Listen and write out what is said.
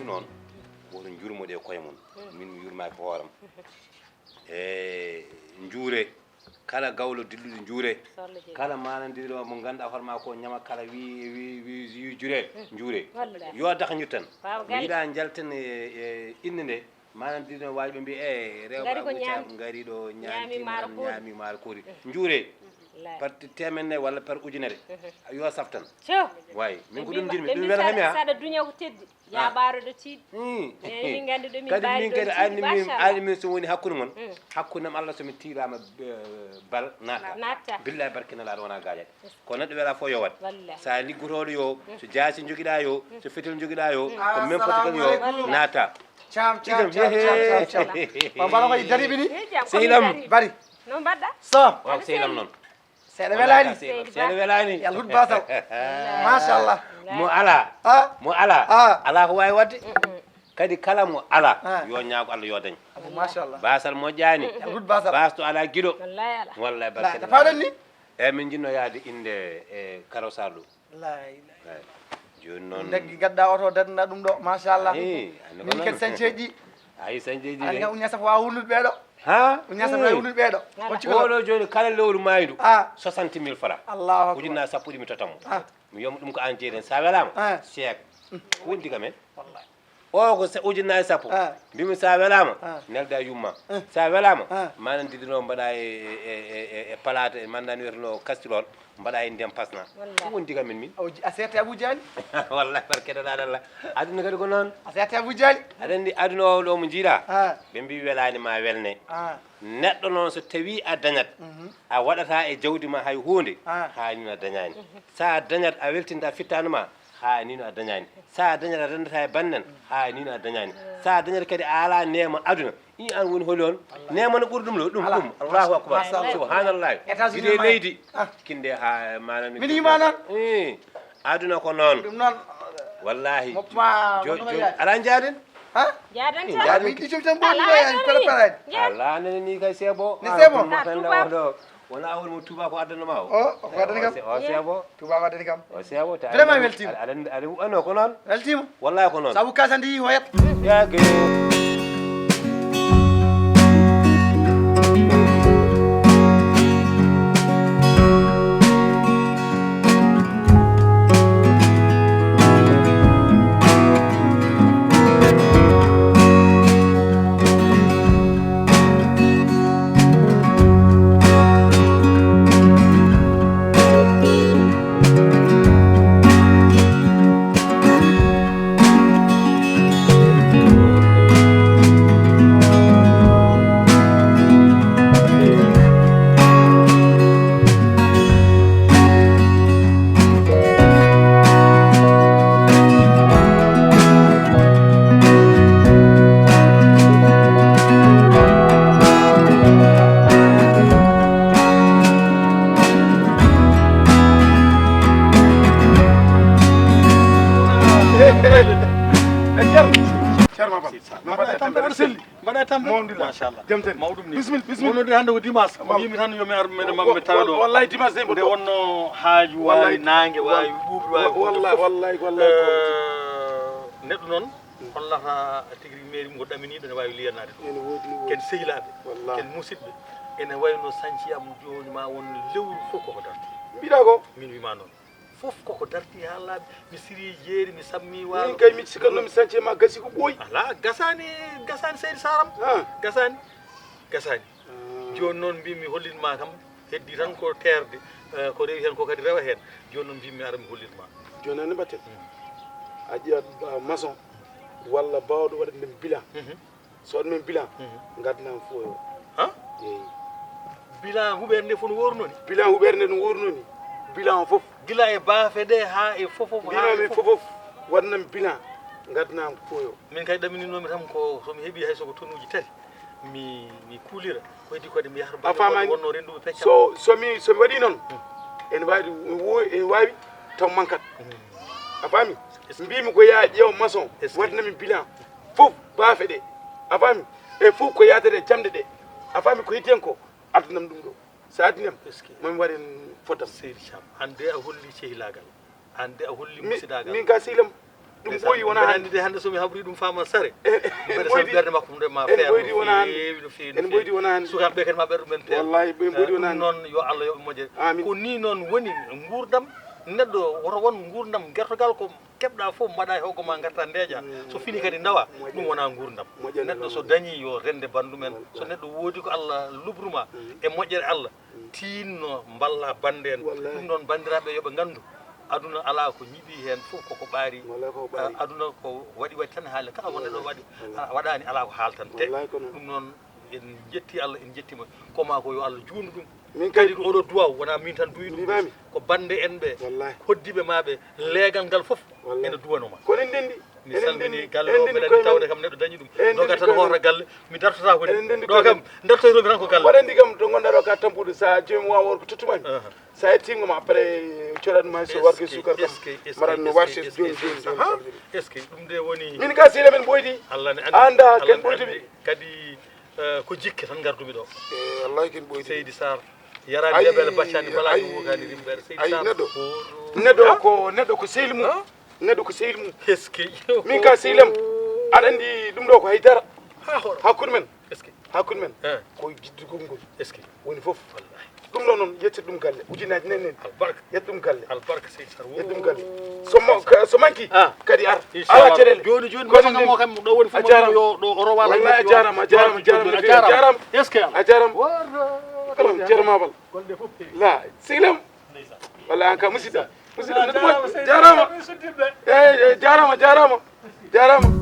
noon woto jurmoɗe koye mum min mi yurmaki hooram e juure kala gawlo dilluɗo juure kala manandiro mo ganduɗa hoorema ko ñama kala wi jurel juure yo dak ñuttan mi yiiɗa jalten e inde nde manandiro wawi ɓe mbi e rewɓe gari ɗo ñaami maaro koori juure par temenne walla par ujunere yo saftan wayi min ko ɗum jinmi ɗum wela hemi ha saɗa duña ko teddi yaɓaroɗo tiiɗi min gandi ɗo min kadi min kadi ani min so woni hakkude mon hakkudem Allah somi tirama bal natta billahi barkinalaɗo wona gaƴat ko neɗɗo wela fo yowat sa liggotoɗo yo so jaasi joguiɗa yo so fetel joguiɗa yo ko même fotigal yo naata cam bala koye dariɓe ni sehilam bari no mbaɗɗa so waaw sehilam noon seeɗa welani seeɗa welani yalla hut basal machallah mo ala ala ko wawi wadde kadi kala mo ala yo ñaago Allah yo dañ machallah basal moƴƴani yalla hut basal basto ala guiɗo wallahi barke faɗon ni eyyi min jinno yaade inde e Karaw Sarr ɗo joni noon deggi gadda oto dadana ɗum ɗo machallah min kadi sañceji ayi sañceji ani kam uña saafa wawa wulnude ɓeeɗo ha uña saafa wawi wulnude ɓeeɗo oɗo joni kala lewru maydu 60 000 francs allahu akbar ujunnaje sappo ɗi mi totamo mi yoma ɗum ko an jeeɗen sa welama seek ko woni diga men o ko ujunnaje sappo mbimi sa welama nelda yumma sa welama manandidino mbaɗa e palate mandani wiyeteno kastilol mbaɗa e ndem pasna ko woni diga men min a seerte Abou Diali wallahi barkeɗoɗaɗa Allah aduna kadi ko noon a seerte Abou Diali aɗa andi aduna o ɗo mo jiiɗa ɓe mbi welani ma welne neɗɗo noon so tawi a dañat a waɗata e jawdi ma hay hunde ha nino a dañani sa dañat a weltinta fittanuma ha nino a dañani sa dañat a rendata e bannen ha nino a dañani sa dañat kadi a ala nema aduna i an woni holi on nema no ɓuuri ɗum lo ɗum allahu akbar subhanallah guiɗe leydi kinde ha manani min yima noon aduna ko noon ɗum noon wallahi ala jaaden jaden ɗi cum tan ɓoɗi préparade ala nene ni kay seebo ni seebo ɗo wona awol mo tuba ko addanoma o waddani kam o seebo tuba waddani kam o seebo vraiment weltima aɗa ano ko noon weltima wallahi ko noon saabu kasande yi hoyat yage bismillah hande ko dimanche o yimi tan yomi ar mede mamme tawe ɗo wallahi dimanche nde wonno haaju wawi nangue wawi ɓuuɓi wawi neɗɗo noon hollata tigui mairie mo ɗaminiɗo ne wawi liyanade ɗum ken sehilaɓe ken musidɓe ene wayno sañciyam joni ma won lewru fof koko darti mbiɗa ko min wima noon fof koko darti ha laaɓi mi siri jeeri mi sammi walo min kay mi sikannomi sañcie ma gasi ko ɓooyi ala gasani seydi saram gasani joni noon mbimi hollitma kam heddi tan ko terde ko rewi hen ko kadi rewa hen joni noon mbimi ara mi hollitma joni ani mbatten a ƴiyat maçon walla bawɗo waɗa ndem bilan so waɗi men bilan gaddanam fo yo eyi bilan huɓere nde fof no wornoni bilan huɓere nde no wornoni bilan fof gila e baafe ɗe ha e fofof mbinomi fofof waɗanam bilan gaddanam fo yo min kadi ɗamininomi tan ko somi heeɓi hay soko tonnuji tati mi kuulira ko heddi kode mi yahata famani wonno renduɓe pecca somi waɗi noon ene wawi taw mankat a faami mbimi ko yaa ƴeew maçon waɗanami bilan fof baafe ɗe a faami e fof ko yatade jamde ɗe a faami ko heddi hen ko addanam ɗum ɗo sa addinam mami waɗen fotam seydi cam hande a holli sehilagal hande a holli musidagal min ka sehlam ɗum ɓooyi wona hannde de hannde somi habri ɗum fama sare mbeɗa ɓoydi berde makko ɗum ma en ɓoydi wona hannde feewi no feewi en ɓoydi wona hannde sukaɓe kadi ma ɓerɗu men feewa wallahi ɓe ɓoydi wona hannde noon yo Allah yoɓe moƴƴere Amin. ko ni noon woni gurdam neɗɗo woto won gurdam gertogal ko keɓɗa fof mbaɗa e hoggo ma garta ndeeƴa so fini kadi dawa ɗum wona gurdam neɗɗo so dañi yo rende bandu men so neɗɗo woodi ko Allah lubruma e moƴƴere Allah tinno balla bande en ɗum noon bandiraɓe yoɓe gandu aduna ala ko ñiɓi hen fof koko ɓaari aduna ko waɗi tan haali kala wonɗe ɗo waɗi waɗani ala ko haaltante ɗum noon en jetti Allah en jettima koma ko yo Allah juundu ɗum min kadi kadi ko oɗo duwaw wona min tan duwi ɗum ko bande en ɓe hoddiɓe maɓe leegal ngal fof ene duwanoma kono en ndendi mi salmini galle o mbeɗa tawde kam neɗɗo dañi ɗum doga tan hoota galle mi dartota ko ɗo kam dartoytomi tan ko galle waɗa andi kam to gonɗa ɗo ka tampude sa joomum wawa worko tottumani sa yettingoma après coɗatma so warke sukar kam mbaɗat no warse joni joni est ce que ɗum de woni min ka sehila men ɓoydi Allah ne anda ken ɓoytuɓe kadi ko jikke tan gardumi ɗo wallahi ken ɓoydi Seydi Sarr yarani deɓele baccani balani wogani rimɓere Seydi Sarr neɗɗo ko sehil mum neɗɗo ko sehil mum est ce que min ka sehilam aɗa andi ɗum ɗo ko haydara ha hoɗo hakkude men est ce que hakkude men koye jiddugol ngol est ce que woni fof wallahi ɗum ɗo noon yettit ɗum galle ujunaji nenen albarka yet ɗum galle albarka Seydi Sarr yet ɗum galle so manki kadi ar ala inchallah caɗele joni joni mo kam ɗo woni fof yo ɗo o rowa wallahi a jarama a jarama jarama est ce que a jarama ceerno Mabal la sehilam walla an ka musidɗa musidɗa jarama eyyi jarama jarama jarama